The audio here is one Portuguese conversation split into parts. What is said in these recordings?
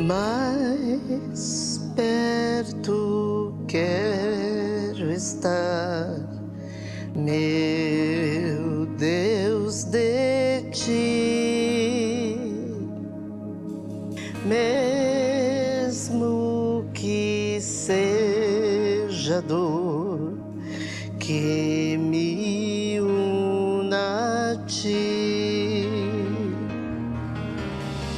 mais perto quero estar, meu Deus, de ti, mesmo que seja dor que me una a ti,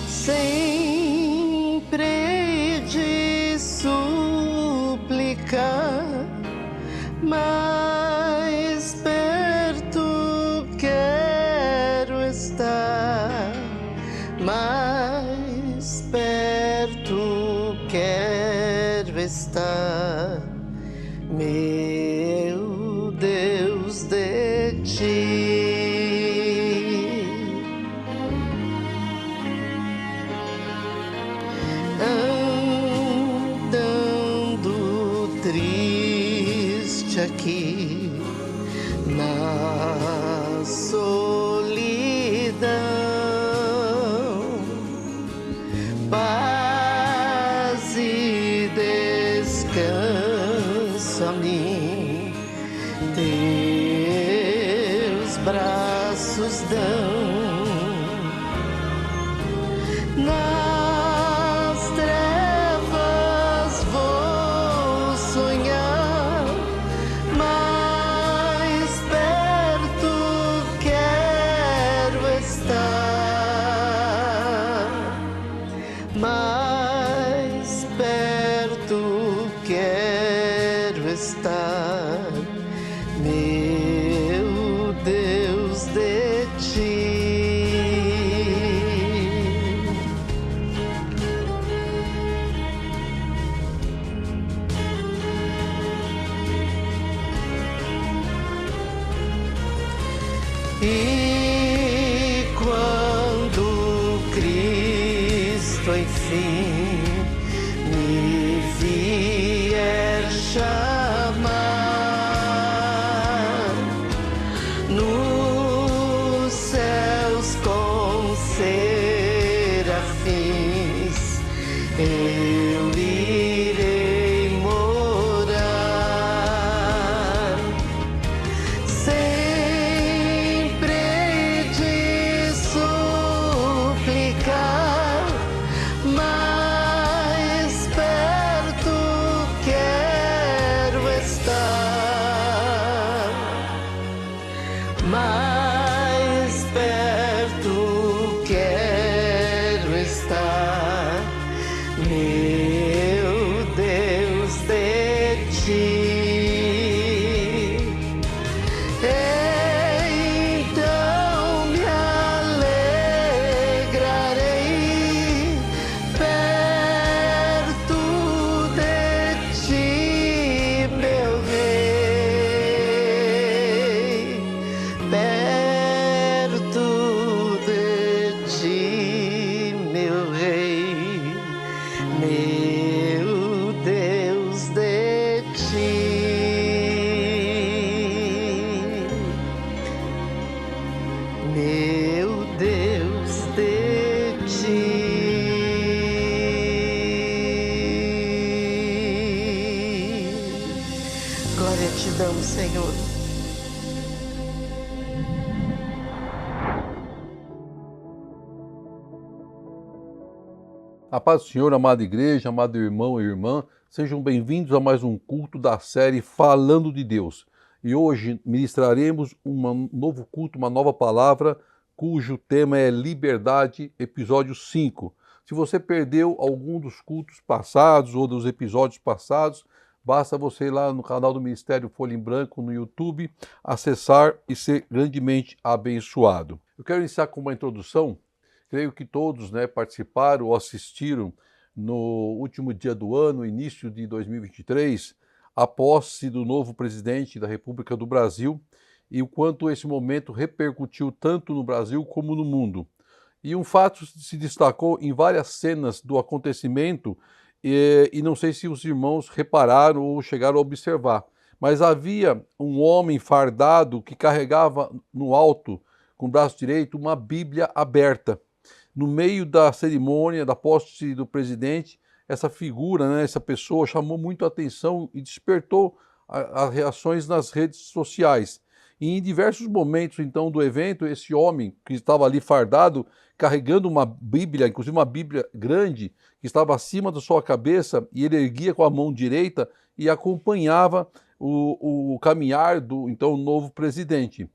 sempre hei de suplicar, mais perto quero estar, mais perto quero estar, meu Deus, de ti. Andando triste aqui na solidão, paz e descanso a mim teus braços dão. Nas trevas vou sonhar, mais perto quero estar, mais perto quero estar, meu Deus, de ti. E quando Cristo enfim me vier chamar, nos céus com serafins eu irei morar, sempre hei de suplicar, mais perto quero estar, mais perto quero estar, meu Deus, de ti. Então me alegrarei perto de ti, meu rei, perto de ti, meu rei, meu Deus, de ti, meu Deus, de ti. Glória te damos, Senhor. A paz do Senhor, amada igreja, amado irmão e irmã, sejam bem-vindos a mais um culto da série Falando de Deus. E hoje ministraremos um novo culto, uma nova palavra, cujo tema é Liberdade, episódio 5. Se você perdeu algum dos cultos passados ou dos episódios passados, basta você ir lá no canal do Ministério Folha em Branco no YouTube, acessar e ser grandemente abençoado. Eu quero iniciar com uma introdução. Creio que todos participaram ou assistiram no último dia do ano, início de 2023, a posse do novo presidente da República do Brasil e o quanto esse momento repercutiu tanto no Brasil como no mundo. E um fato se destacou em várias cenas do acontecimento e não sei se os irmãos repararam ou chegaram a observar, mas havia um homem fardado que carregava no alto, com o braço direito, uma Bíblia aberta. no meio da cerimônia, da posse do presidente, essa figura, né, essa pessoa chamou muito a atenção e despertou as reações nas redes sociais. E em diversos momentos, então, do evento, esse homem que estava ali fardado, carregando uma Bíblia, inclusive uma Bíblia grande, que estava acima da sua cabeça, e ele erguia com a mão direita e acompanhava o caminhar do, então, novo presidente.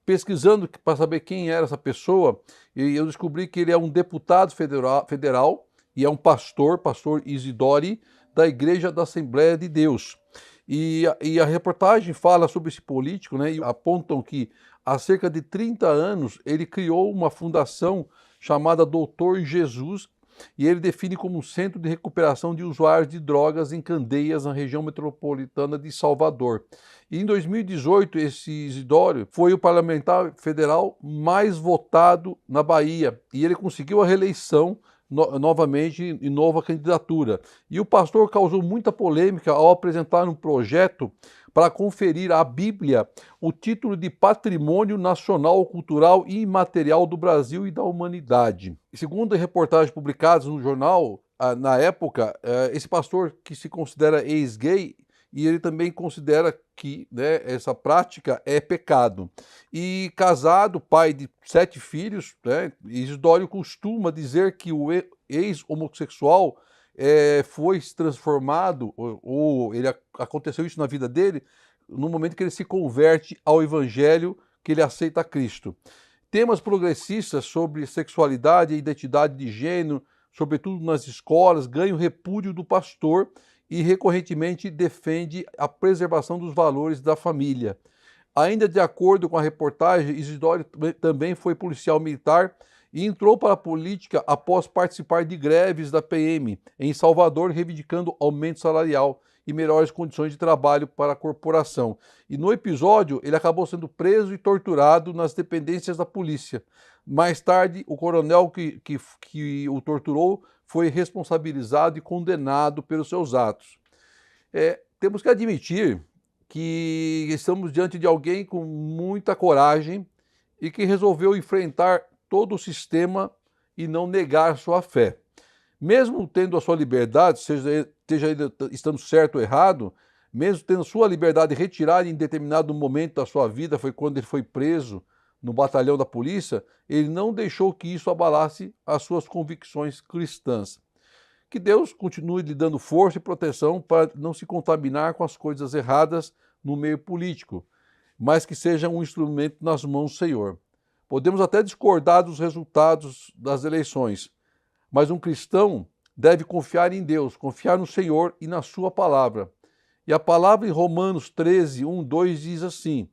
Pesquisando para saber quem era essa pessoa, eu descobri que ele é um deputado federal e é um pastor Isidori, da Igreja da Assembleia de Deus. E a reportagem fala sobre esse político, né, e apontam que há cerca de 30 anos ele criou uma fundação chamada Doutor Jesus, e ele define como um centro de recuperação de usuários de drogas em Candeias, na região metropolitana de Salvador. E em 2018, esse Isidório foi o parlamentar federal mais votado na Bahia, e ele conseguiu a reeleição novamente em nova candidatura. E o pastor causou muita polêmica ao apresentar um projeto para conferir à Bíblia o título de Patrimônio Nacional, Cultural e Imaterial do Brasil e da Humanidade. Segundo reportagens publicadas no jornal, na época, esse pastor, que se considera ex-gay, e ele também considera que, né, essa prática é pecado. E casado, pai de 7 filhos, né, Isidório costuma dizer que o ex-homossexual foi transformado, ou ele, aconteceu isso na vida dele, no momento que ele se converte ao Evangelho, que ele aceita Cristo. Temas progressistas sobre sexualidade e identidade de gênero, sobretudo nas escolas, ganham repúdio do pastor, e recorrentemente defende a preservação dos valores da família. Ainda de acordo com a reportagem, Isidório também foi policial militar e entrou para a política após participar de greves da PM em Salvador, reivindicando aumento salarial e melhores condições de trabalho para a corporação. E no episódio, ele acabou sendo preso e torturado nas dependências da polícia. Mais tarde, o coronel que o torturou foi responsabilizado e condenado pelos seus atos. Temos que admitir que estamos diante de alguém com muita coragem e que resolveu enfrentar todo o sistema e não negar sua fé. Mesmo tendo a sua liberdade, esteja estando certo ou errado, mesmo tendo sua liberdade retirada em determinado momento da sua vida, foi quando ele foi preso no batalhão da polícia, ele não deixou que isso abalasse as suas convicções cristãs. Que Deus continue lhe dando força e proteção para não se contaminar com as coisas erradas no meio político, mas que seja um instrumento nas mãos do Senhor. Podemos até discordar dos resultados das eleições, mas um cristão deve confiar em Deus, confiar no Senhor e na sua palavra. E a palavra em Romanos 13, 1, 2 diz assim: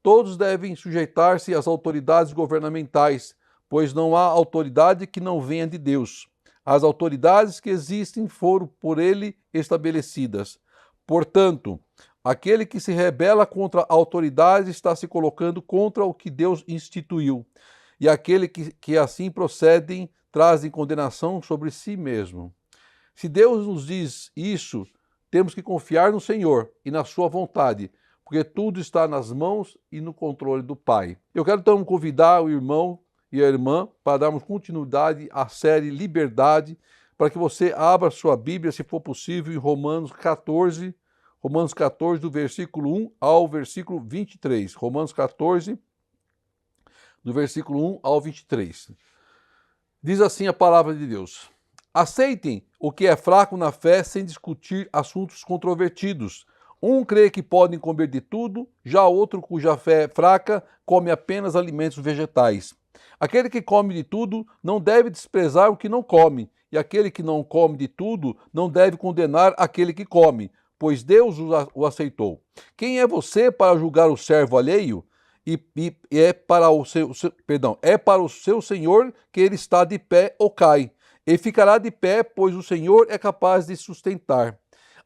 todos devem sujeitar-se às autoridades governamentais, pois não há autoridade que não venha de Deus. As autoridades que existem foram por ele estabelecidas. Portanto, aquele que se rebela contra a autoridade está se colocando contra o que Deus instituiu. E aquele que assim procedem trazem condenação sobre si mesmo. Se Deus nos diz isso, temos que confiar no Senhor e na sua vontade, porque tudo está nas mãos e no controle do Pai. Eu quero então convidar o irmão e a irmã para darmos continuidade à série Liberdade, para que você abra sua Bíblia, se for possível, em Romanos 14, do versículo 1 ao versículo 23. Romanos 14, do versículo 1 ao 23. Diz assim a palavra de Deus: aceitem o que é fraco na fé sem discutir assuntos controvertidos. Um crê que podem comer de tudo, já outro, cuja fé é fraca, come apenas alimentos vegetais. Aquele que come de tudo não deve desprezar o que não come, e aquele que não come de tudo não deve condenar aquele que come, pois Deus o aceitou. Quem é você para julgar o servo alheio? É para o seu Senhor que ele está de pé ou cai. Ele ficará de pé, pois o Senhor é capaz de sustentar.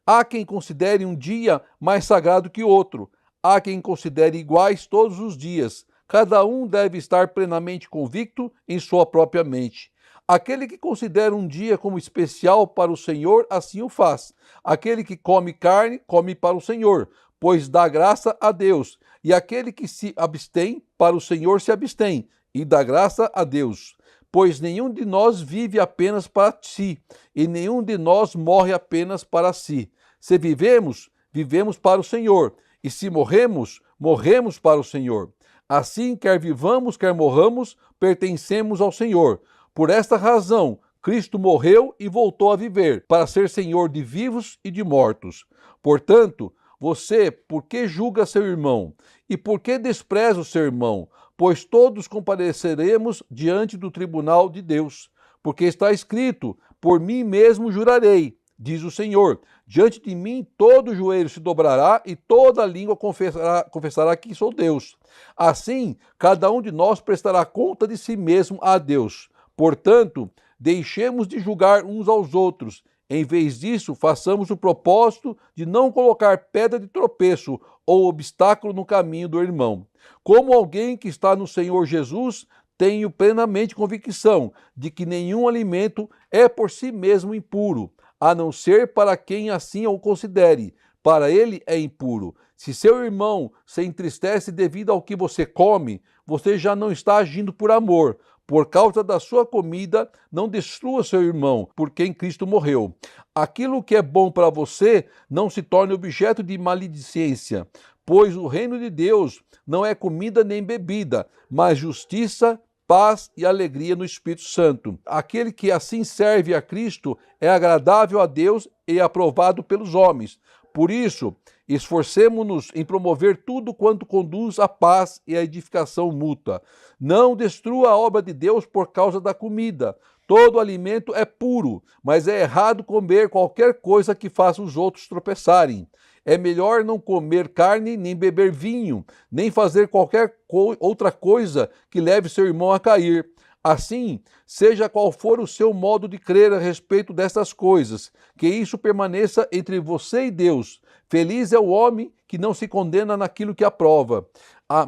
Há quem considere um dia mais sagrado que outro. Há quem considere iguais todos os dias. Cada um deve estar plenamente convicto em sua própria mente. Aquele que considera um dia como especial para o Senhor, assim o faz. Aquele que come carne, come para o Senhor, pois dá graça a Deus. E aquele que se abstém, para o Senhor se abstém, e dá graça a Deus. pois nenhum de nós vive apenas para si, e nenhum de nós morre apenas para si. Se vivemos, vivemos para o Senhor, e se morremos, morremos para o Senhor. Assim, quer vivamos, quer morramos, pertencemos ao Senhor. Por esta razão, Cristo morreu e voltou a viver, para ser Senhor de vivos e de mortos. Portanto, você, por que julga seu irmão? E por que despreza o seu irmão? Pois todos compareceremos diante do tribunal de Deus. Porque está escrito, por mim mesmo jurarei, diz o Senhor, diante de mim todo joelho se dobrará e toda língua confessará que sou Deus. Assim, cada um de nós prestará conta de si mesmo a Deus. Portanto, deixemos de julgar uns aos outros. Em vez disso, façamos o propósito de não colocar pedra de tropeço ou obstáculo no caminho do irmão. Como alguém que está no Senhor Jesus, tenho plenamente convicção de que nenhum alimento é por si mesmo impuro, a não ser para quem assim o considere. Para ele é impuro. Se seu irmão se entristece devido ao que você come, você já não está agindo por amor. Por causa da sua comida, não destrua seu irmão, por quem Cristo morreu. Aquilo que é bom para você não se torne objeto de maledicência, pois o reino de Deus não é comida nem bebida, mas justiça, paz e alegria no Espírito Santo. Aquele que assim serve a Cristo é agradável a Deus e aprovado pelos homens. Por isso, esforcemo-nos em promover tudo quanto conduz à paz e à edificação mútua. Não destrua a obra de Deus por causa da comida. Todo alimento é puro, mas é errado comer qualquer coisa que faça os outros tropeçarem. É melhor não comer carne, nem beber vinho, nem fazer qualquer outra coisa que leve seu irmão a cair. Assim, seja qual for o seu modo de crer a respeito destas coisas, que isso permaneça entre você e Deus. Feliz é o homem que não se condena naquilo que aprova.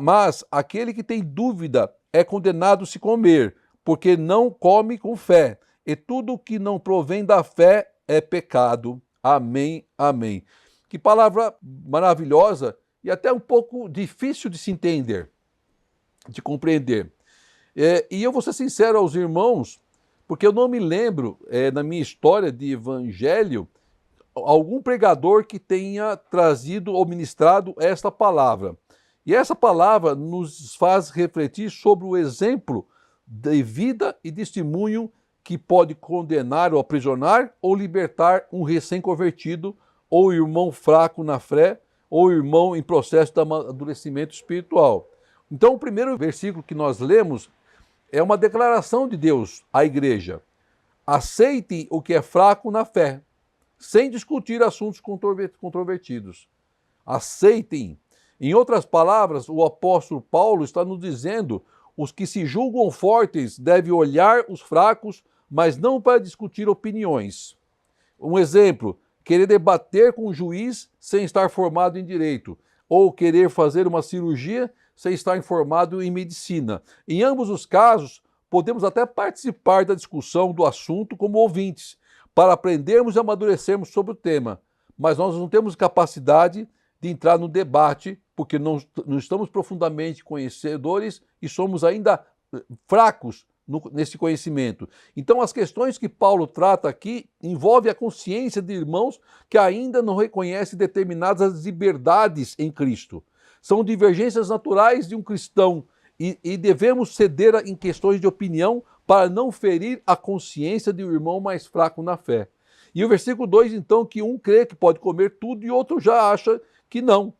Mas aquele que tem dúvida é condenado se comer, porque não come com fé. E tudo que não provém da fé é pecado. Amém, amém. Que palavra maravilhosa e até um pouco difícil de se entender, de compreender. E eu vou ser sincero aos irmãos, porque eu não me lembro, na minha história de evangelho, algum pregador que tenha trazido ou ministrado esta palavra. E essa palavra nos faz refletir sobre o exemplo de vida e testemunho que pode condenar ou aprisionar ou libertar um recém-convertido ou irmão fraco na fé ou irmão em processo de amadurecimento espiritual. Então, o primeiro versículo que nós lemos é uma declaração de Deus à igreja. Aceitem o que é fraco na fé, sem discutir assuntos controvertidos. Aceitem. Em outras palavras, o apóstolo Paulo está nos dizendo: os que se julgam fortes devem olhar os fracos, mas não para discutir opiniões. Um exemplo: querer debater com o juiz sem estar formado em direito, ou querer fazer uma cirurgia sem estar informado em medicina. Em ambos os casos, podemos até participar da discussão do assunto como ouvintes, para aprendermos e amadurecermos sobre o tema. Mas nós não temos capacidade de entrar no debate, porque não estamos profundamente conhecedores e somos ainda fracos nesse conhecimento. Então, as questões que Paulo trata aqui envolvem a consciência de irmãos que ainda não reconhecem determinadas liberdades em Cristo. São divergências naturais de um cristão e devemos ceder em questões de opinião para não ferir a consciência de um irmão mais fraco na fé. E o versículo 2, então, que um crê que pode comer tudo e outro já acha que não,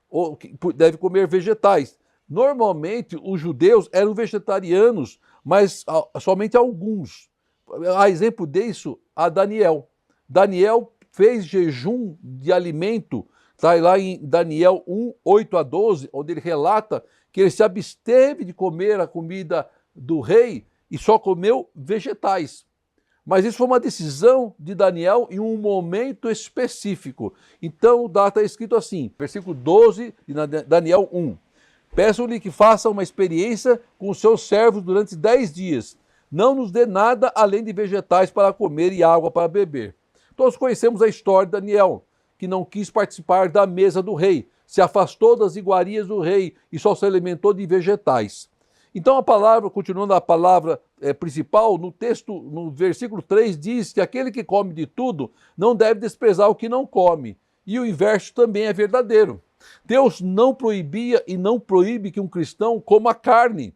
ou que deve comer vegetais. Normalmente, os judeus eram vegetarianos, mas somente alguns. A exemplo disso, a Daniel. Daniel fez jejum de alimento. Está lá em Daniel 1, 8 a 12, onde ele relata que ele se absteve de comer a comida do rei e só comeu vegetais. Mas isso foi uma decisão de Daniel em um momento específico. Então, está escrito assim, versículo 12 de Daniel 1. Peço-lhe que faça uma experiência com os seus servos durante 10 dias. Não nos dê nada além de vegetais para comer e água para beber. Todos conhecemos a história de Daniel, que não quis participar da mesa do rei, se afastou das iguarias do rei e só se alimentou de vegetais. Então a palavra, continuando a palavra principal, no texto, no versículo 3, diz que aquele que come de tudo não deve desprezar o que não come. E o inverso também é verdadeiro. Deus não proibia e não proíbe que um cristão coma carne.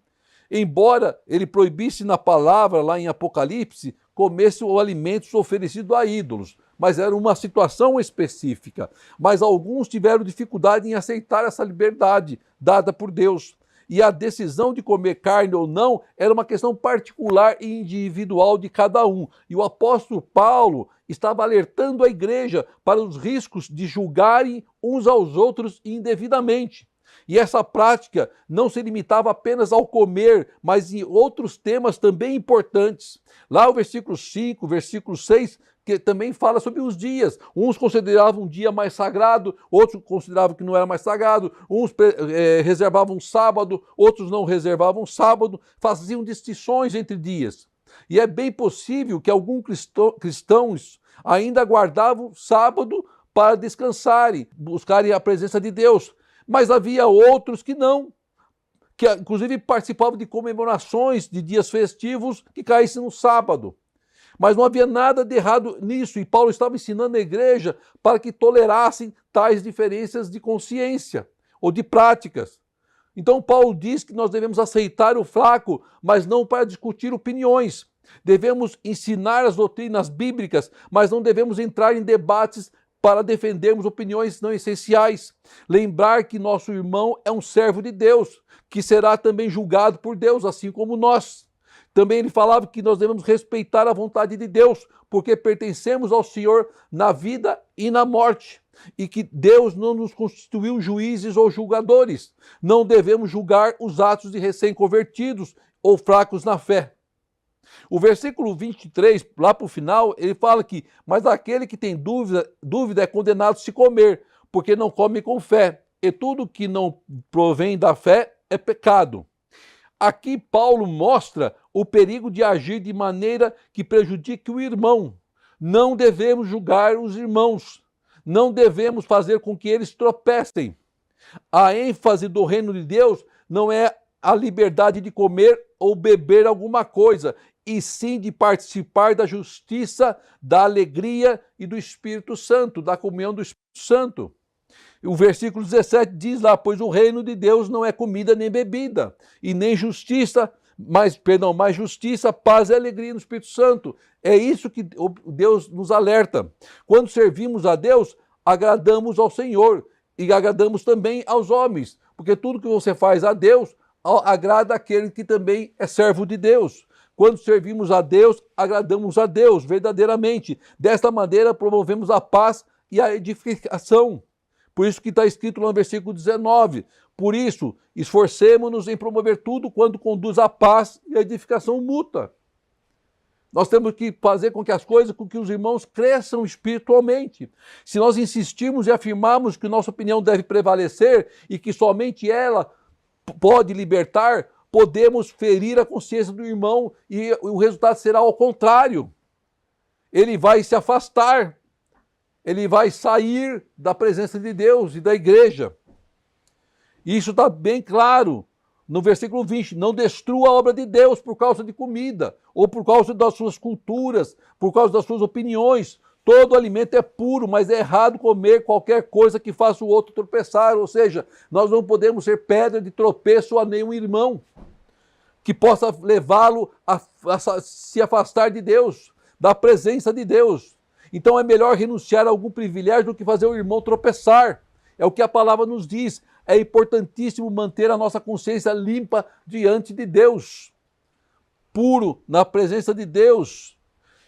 Embora ele proibisse na palavra, lá em Apocalipse, comesse alimentos oferecidos a ídolos. Mas era uma situação específica. Mas alguns tiveram dificuldade em aceitar essa liberdade dada por Deus. E a decisão de comer carne ou não era uma questão particular e individual de cada um. E o apóstolo Paulo estava alertando a igreja para os riscos de julgarem uns aos outros indevidamente. E essa prática não se limitava apenas ao comer, mas em outros temas também importantes. Lá o versículo 5, versículo 6, que também fala sobre os dias. Uns consideravam um dia mais sagrado, outros consideravam que não era mais sagrado, uns reservavam sábado, outros não reservavam sábado, faziam distinções entre dias. E é bem possível que alguns cristãos ainda guardavam sábado para descansarem, buscarem a presença de Deus. Mas havia outros que não, que inclusive participavam de comemorações de dias festivos que caíssem no sábado. Mas não havia nada de errado nisso, e Paulo estava ensinando a igreja para que tolerassem tais diferenças de consciência ou de práticas. Então Paulo diz que nós devemos aceitar o fraco, mas não para discutir opiniões. Devemos ensinar as doutrinas bíblicas, mas não devemos entrar em debates para defendermos opiniões não essenciais. Lembrar que nosso irmão é um servo de Deus, que será também julgado por Deus, assim como nós. Também ele falava que nós devemos respeitar a vontade de Deus, porque pertencemos ao Senhor na vida e na morte. E que Deus não nos constituiu juízes ou julgadores. Não devemos julgar os atos de recém-convertidos ou fracos na fé. O versículo 23, lá para o final, ele fala que, mas aquele que tem dúvida é condenado a se comer, porque não come com fé. E tudo que não provém da fé é pecado. Aqui Paulo mostra o perigo de agir de maneira que prejudique o irmão. Não devemos julgar os irmãos. Não devemos fazer com que eles tropecem. A ênfase do reino de Deus não é a liberdade de comer ou beber alguma coisa, e sim de participar da justiça, da alegria e do Espírito Santo, da comunhão do Espírito Santo. O versículo 17 diz lá, pois o reino de Deus não é comida nem bebida, e nem justiça, mas justiça, paz e alegria no Espírito Santo. É isso que Deus nos alerta. Quando servimos a Deus, agradamos ao Senhor e agradamos também aos homens, porque tudo que você faz a Deus, agrada aquele que também é servo de Deus. Quando servimos a Deus, agradamos a Deus verdadeiramente. Desta maneira, promovemos a paz e a edificação. Por isso que está escrito lá no versículo 19. Por isso, esforcemo-nos em promover tudo quanto conduz à paz e à edificação mútua. Nós temos que fazer com que as coisas, com que os irmãos cresçam espiritualmente. Se nós insistirmos e afirmarmos que nossa opinião deve prevalecer e que somente ela pode libertar, podemos ferir a consciência do irmão e o resultado será ao contrário. Ele vai se afastar, ele vai sair da presença de Deus e da igreja. Isso está bem claro no versículo 20. Não destrua a obra de Deus por causa de comida, ou por causa das suas culturas, por causa das suas opiniões. Todo alimento é puro, mas é errado comer qualquer coisa que faça o outro tropeçar. Ou seja, nós não podemos ser pedra de tropeço a nenhum irmão que possa levá-lo a se afastar de Deus, da presença de Deus. Então é melhor renunciar a algum privilégio do que fazer o irmão tropeçar. É o que a palavra nos diz. É importantíssimo manter a nossa consciência limpa diante de Deus, puro na presença de Deus.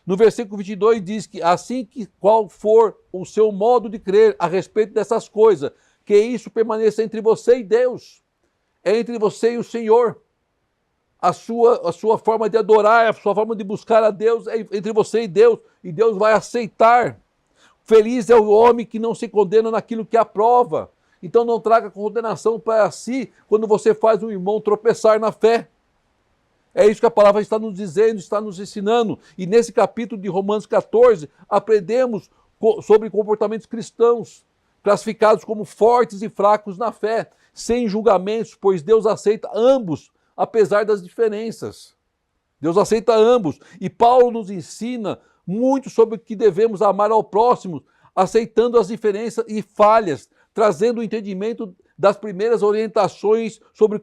No versículo 22 diz que assim que qual for o seu modo de crer a respeito dessas coisas, que isso permaneça entre você e Deus, é entre você e o Senhor. A sua forma de adorar, a sua forma de buscar a Deus é entre você e Deus vai aceitar. Feliz é o homem que não se condena naquilo que aprova. Então não traga condenação para si quando você faz um irmão tropeçar na fé. É isso que a palavra está nos dizendo, está nos ensinando. E nesse capítulo de Romanos 14, aprendemos sobre comportamentos cristãos, classificados como fortes e fracos na fé, sem julgamentos, pois Deus aceita ambos apesar das diferenças. Deus aceita ambos. E Paulo nos ensina muito sobre o que devemos amar ao próximo, aceitando as diferenças e falhas, trazendo o entendimento das primeiras orientações sobre o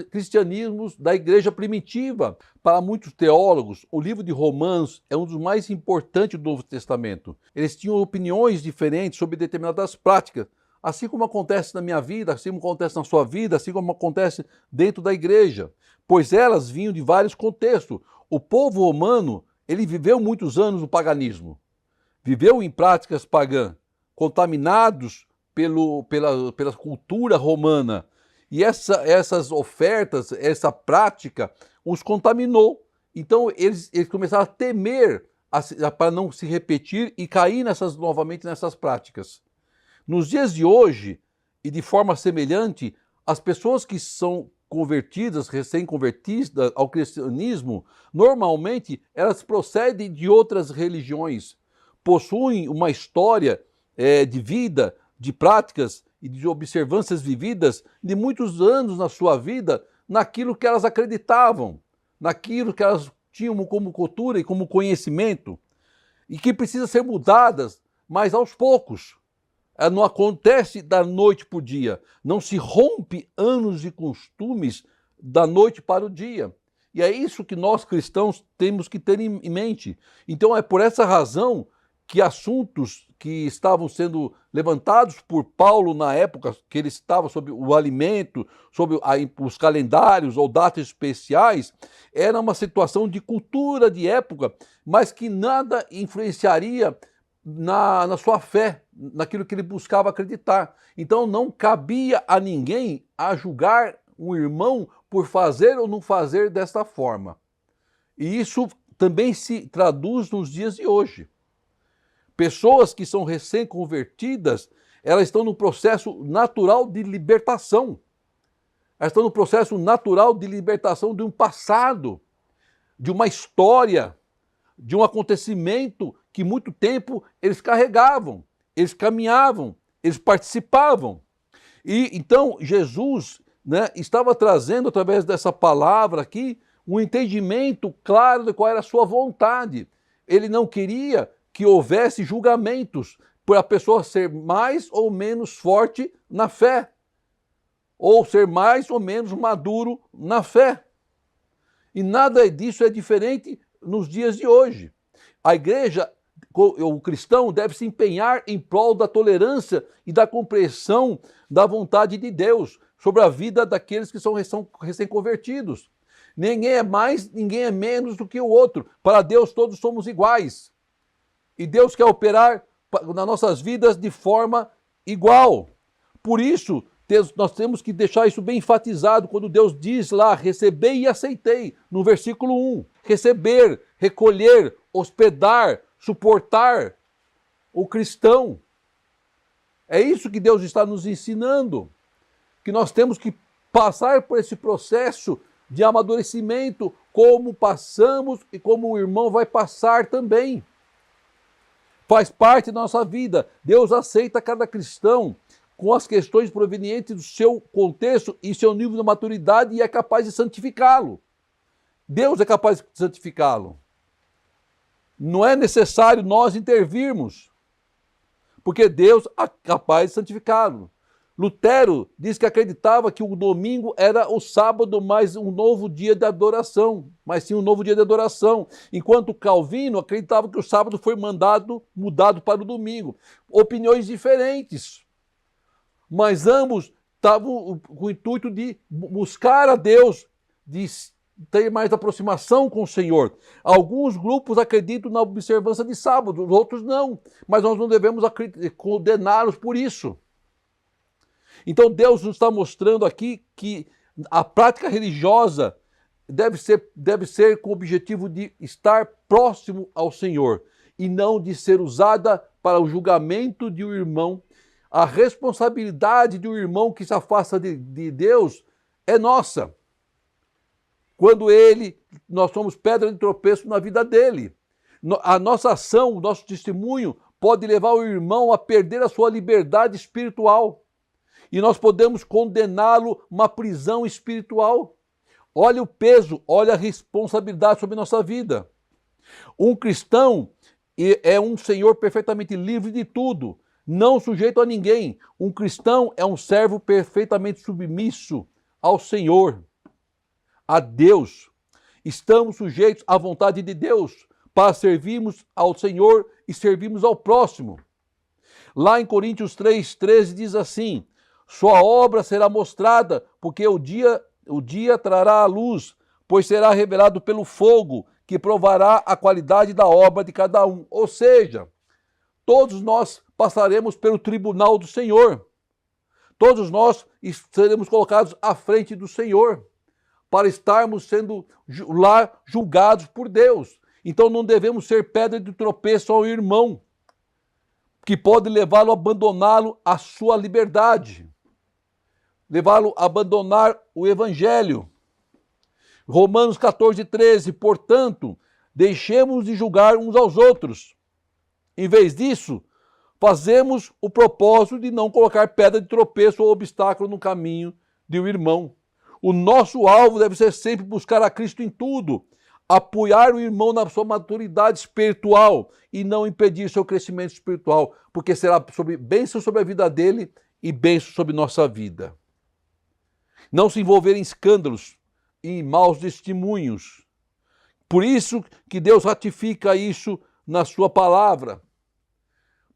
cristianismo da igreja primitiva. Para muitos teólogos, o livro de Romanos é um dos mais importantes do Novo Testamento. Eles tinham opiniões diferentes sobre determinadas práticas, assim como acontece na minha vida, assim como acontece na sua vida, assim como acontece dentro da igreja, pois elas vinham de vários contextos. O povo romano, ele viveu muitos anos no paganismo, viveu em práticas pagãs, contaminados pela cultura romana. E essas ofertas, essa prática, os contaminou. Então eles começaram a temer para não se repetir e cair novamente nessas práticas. Nos dias de hoje, e de forma semelhante, as pessoas que são convertidas, recém-convertidas ao cristianismo, normalmente elas procedem de outras religiões, possuem uma história de vida, de práticas e de observâncias vividas de muitos anos na sua vida, naquilo que elas acreditavam, naquilo que elas tinham como cultura e como conhecimento, e que precisa ser mudadas, mas aos poucos. Não acontece da noite para o dia, não se rompe anos de costumes da noite para o dia. E é isso que nós cristãos temos que ter em mente. Então é por essa razão que assuntos que estavam sendo levantados por Paulo na época que ele estava sobre o alimento, sobre os calendários ou datas especiais, era uma situação de cultura de época, mas que nada influenciaria na sua fé, naquilo que ele buscava acreditar. Então não cabia a ninguém a julgar um irmão por fazer ou não fazer desta forma. E isso também se traduz nos dias de hoje. Pessoas que são recém-convertidas, elas estão no processo natural de libertação. Elas estão no processo natural de libertação de um passado, de uma história, de um acontecimento que muito tempo eles carregavam, eles caminhavam, eles participavam. E então Jesus, estava trazendo através dessa palavra aqui um entendimento claro de qual era a sua vontade. Ele não queria que houvesse julgamentos por a pessoa ser mais ou menos forte na fé, ou ser mais ou menos maduro na fé. E nada disso é diferente nos dias de hoje. A igreja, o cristão, deve se empenhar em prol da tolerância e da compreensão da vontade de Deus sobre a vida daqueles que são recém-convertidos. Ninguém é mais, ninguém é menos do que o outro. Para Deus todos somos iguais. E Deus quer operar nas nossas vidas de forma igual. Por isso, nós temos que deixar isso bem enfatizado quando Deus diz lá, recebei e aceitei, no versículo 1. Receber, recolher, hospedar, suportar o cristão. É isso que Deus está nos ensinando, que nós temos que passar por esse processo de amadurecimento, como passamos e como o irmão vai passar também. Faz parte da nossa vida. Deus aceita cada cristão com as questões provenientes do seu contexto e seu nível de maturidade e é capaz de santificá-lo. Deus é capaz de santificá-lo. Não é necessário nós intervirmos, porque Deus é capaz de santificá-lo. Lutero diz que acreditava que o domingo era o sábado mais um novo dia de adoração, mas sim um novo dia de adoração, enquanto Calvino acreditava que o sábado foi mudado para o domingo. Opiniões diferentes, mas ambos estavam com o intuito de buscar a Deus, de ter mais aproximação com o Senhor. Alguns grupos acreditam na observância de sábado, os outros não, mas nós não devemos condená-los por isso. Então Deus nos está mostrando aqui que a prática religiosa deve ser com o objetivo de estar próximo ao Senhor e não de ser usada para o julgamento de um irmão. A responsabilidade de um irmão que se afasta de Deus é nossa. Quando nós somos pedra de tropeço na vida dele. A nossa ação, o nosso testemunho pode levar o irmão a perder a sua liberdade espiritual. E nós podemos condená-lo a uma prisão espiritual. Olha o peso, olha a responsabilidade sobre nossa vida. Um cristão é um senhor perfeitamente livre de tudo, não sujeito a ninguém. Um cristão é um servo perfeitamente submisso ao Senhor, a Deus. Estamos sujeitos à vontade de Deus para servirmos ao Senhor e servirmos ao próximo. Lá em Coríntios 3,13 diz assim: sua obra será mostrada, porque o dia trará a luz, pois será revelado pelo fogo, que provará a qualidade da obra de cada um. Ou seja, todos nós passaremos pelo tribunal do Senhor. Todos nós seremos colocados à frente do Senhor, para estarmos sendo lá julgados por Deus. Então não devemos ser pedra de tropeço ao irmão, que pode levá-lo a abandoná-lo a sua liberdade, levá-lo a abandonar o evangelho. Romanos 14,13, portanto, deixemos de julgar uns aos outros. Em vez disso, fazemos o propósito de não colocar pedra de tropeço ou obstáculo no caminho de um irmão. O nosso alvo deve ser sempre buscar a Cristo em tudo, apoiar o irmão na sua maturidade espiritual e não impedir seu crescimento espiritual, porque será bênção sobre a vida dele e bênção sobre nossa vida. Não se envolver em escândalos e em maus testemunhos. Por isso que Deus ratifica isso na sua palavra,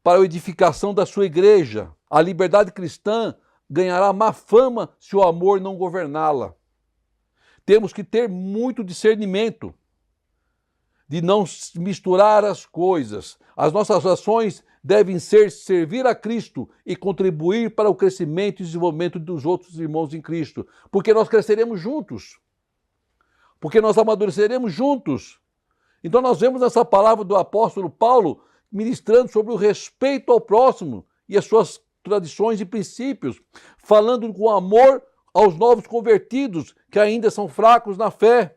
para a edificação da sua igreja. A liberdade cristã ganhará má fama se o amor não governá-la. Temos que ter muito discernimento de não misturar as coisas. As nossas ações devem ser servir a Cristo e contribuir para o crescimento e desenvolvimento dos outros irmãos em Cristo, porque nós cresceremos juntos, porque nós amadureceremos juntos. Então nós vemos essa palavra do apóstolo Paulo ministrando sobre o respeito ao próximo e as suas tradições e princípios, falando com amor aos novos convertidos que ainda são fracos na fé.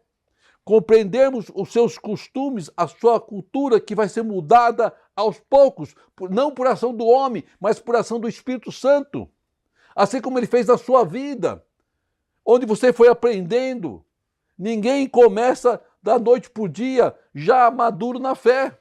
Compreendermos os seus costumes, a sua cultura que vai ser mudada aos poucos, não por ação do homem, mas por ação do Espírito Santo. Assim como ele fez na sua vida, onde você foi aprendendo. Ninguém começa da noite para o dia já maduro na fé.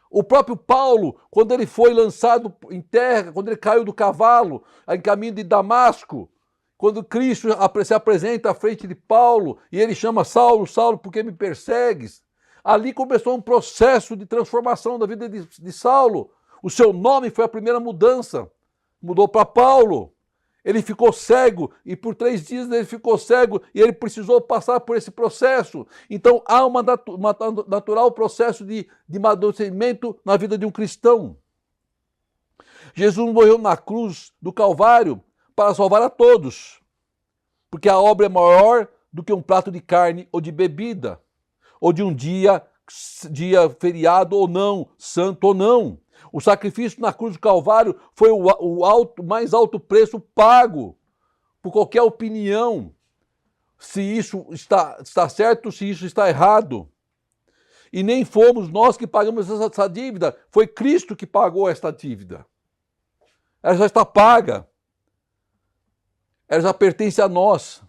O próprio Paulo, quando ele foi lançado em terra, quando ele caiu do cavalo, em caminho de Damasco, quando Cristo se apresenta à frente de Paulo e ele chama Saulo, Saulo, por que me persegues? Ali começou um processo de transformação da vida de Saulo. O seu nome foi a primeira mudança. Mudou para Paulo. Ele ficou cego e por 3 dias ele ficou cego e ele precisou passar por esse processo. Então há um natural processo de amadurecimento na vida de um cristão. Jesus morreu na cruz do Calvário para salvar a todos, porque a obra é maior do que um prato de carne ou de bebida, ou de um dia feriado ou não, santo ou não. O sacrifício na cruz do Calvário foi o mais alto preço pago por qualquer opinião, se isso está certo, se isso está errado. E nem fomos nós que pagamos essa dívida, foi Cristo que pagou esta dívida. Ela já está paga. Ela já pertence a nós.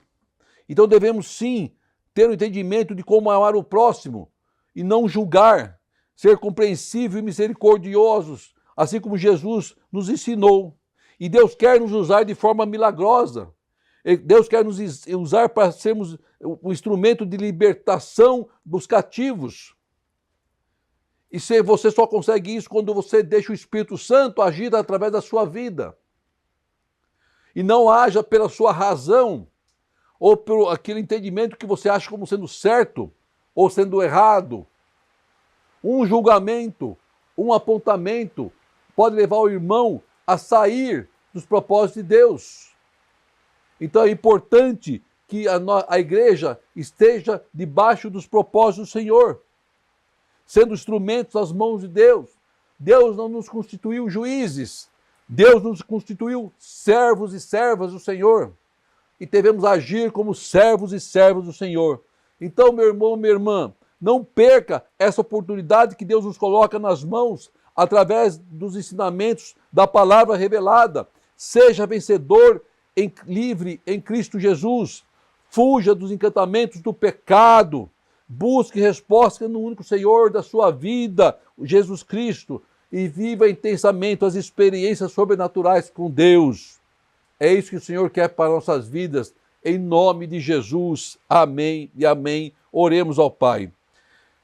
Então devemos sim ter o entendimento de como amar o próximo e não julgar, ser compreensível e misericordiosos, assim como Jesus nos ensinou. E Deus quer nos usar de forma milagrosa. Deus quer nos usar para sermos um instrumento de libertação dos cativos. E você só consegue isso quando você deixa o Espírito Santo agir através da sua vida. E não haja pela sua razão ou pelo aquele entendimento que você acha como sendo certo ou sendo errado. Um julgamento, um apontamento pode levar o irmão a sair dos propósitos de Deus. Então é importante que a igreja esteja debaixo dos propósitos do Senhor, sendo instrumentos nas mãos de Deus. Deus não nos constituiu juízes, Deus nos constituiu servos e servas do Senhor. E devemos agir como servos e servas do Senhor. Então, meu irmão, minha irmã, não perca essa oportunidade que Deus nos coloca nas mãos através dos ensinamentos da palavra revelada. Seja vencedor livre em Cristo Jesus. Fuja dos encantamentos do pecado. Busque resposta no único Senhor da sua vida, Jesus Cristo, e viva intensamente as experiências sobrenaturais com Deus. É isso que o Senhor quer para nossas vidas, em nome de Jesus. Amém e amém. Oremos ao Pai.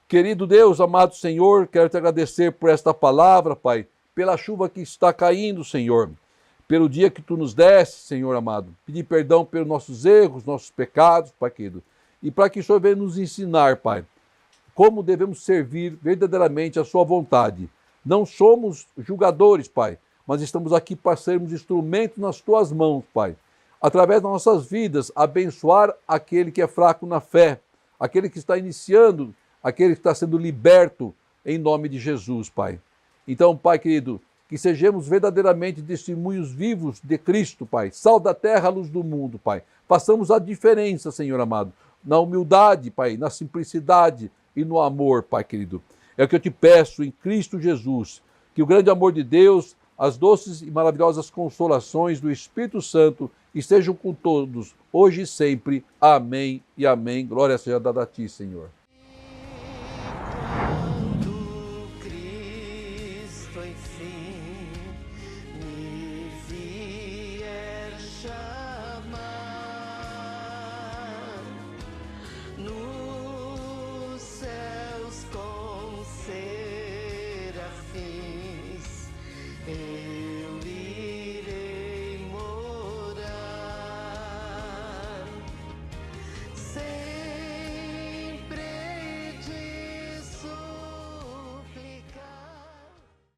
Querido Deus, amado Senhor, quero te agradecer por esta palavra, Pai, pela chuva que está caindo, Senhor, pelo dia que tu nos deste, Senhor amado. Pedir perdão pelos nossos erros, nossos pecados, Pai querido. E para que o Senhor venha nos ensinar, Pai, como devemos servir verdadeiramente a sua vontade. Não somos julgadores, Pai, mas estamos aqui para sermos instrumentos nas tuas mãos, Pai. Através das nossas vidas, abençoar aquele que é fraco na fé, aquele que está iniciando, aquele que está sendo liberto, em nome de Jesus, Pai. Então, Pai querido, que sejamos verdadeiramente testemunhos vivos de Cristo, Pai. Sal da terra, luz do mundo, Pai. Façamos a diferença, Senhor amado, na humildade, Pai, na simplicidade e no amor, Pai querido. É o que eu te peço em Cristo Jesus, que o grande amor de Deus, as doces e maravilhosas consolações do Espírito Santo estejam com todos, hoje e sempre. Amém e amém. Glória seja dada a ti, Senhor.